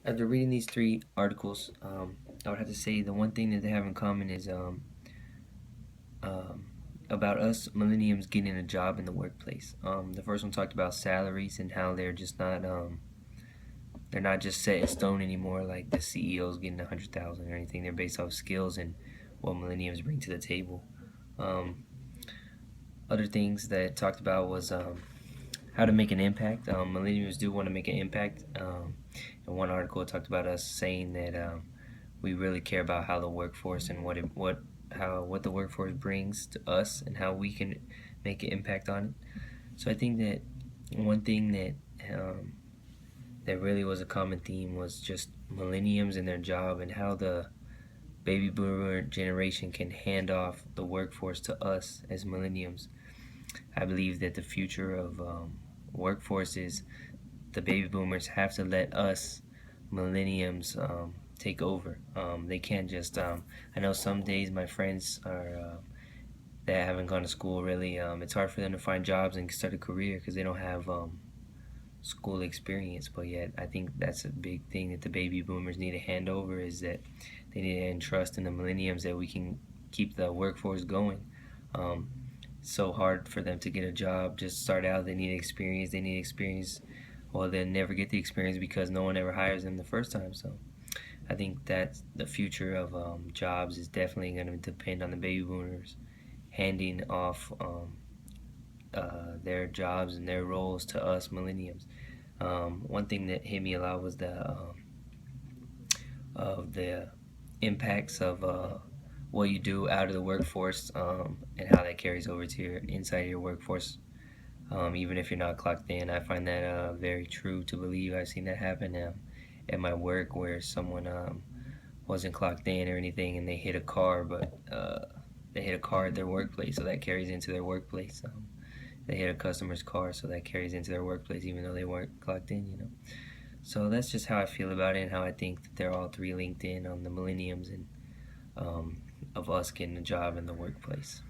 After reading these three articles, I would have to say the one thing that they have in common is um, about us millenniums getting a job in the workplace. The first one talked about salaries and how they're not just set in stone anymore. Like the CEOs getting 100,000 or anything. They're based off skills and what millenniums bring to the table. Um, Other things that it talked about was how to make an impact. Millennials do want to make an impact. In one article, it talked about us saying that we really care about how the workforce and what the workforce brings to us and how we can make an impact on it. So I think that one thing that really was a common theme was just millenniums and their job and how the baby boomer generation can hand off the workforce to us as millenniums. I believe that the future of workforce is the baby boomers have to let us millenniums take over. They can't just. I know some days my friends are that haven't gone to school really. It's hard for them to find jobs and start a career because they don't have school experience. But yet, I think that's a big thing that the baby boomers need to hand over is that they need to entrust in the millenniums that we can keep the workforce going. Um, so hard for them to get a job. Just start out, they need experience. They need experience. Well, they'll never get the experience because no one ever hires them the first time. So I think that the future of jobs is definitely going to depend on the baby boomers handing off their jobs and their roles to us millenniums. One thing that hit me a lot was the impacts of what you do out of the workforce and how that carries over to your inside of your workforce. Even if you're not clocked in, I find that very true to believe. I've seen that happen at my work where someone wasn't clocked in or anything, and they hit a car, but they hit a car at their workplace, so that carries into their workplace. They hit a customer's car, so that carries into their workplace, even though they weren't clocked in. So that's just how I feel about it, and how I think that they're all three linked in on the millenniums and of us getting a job in the workplace.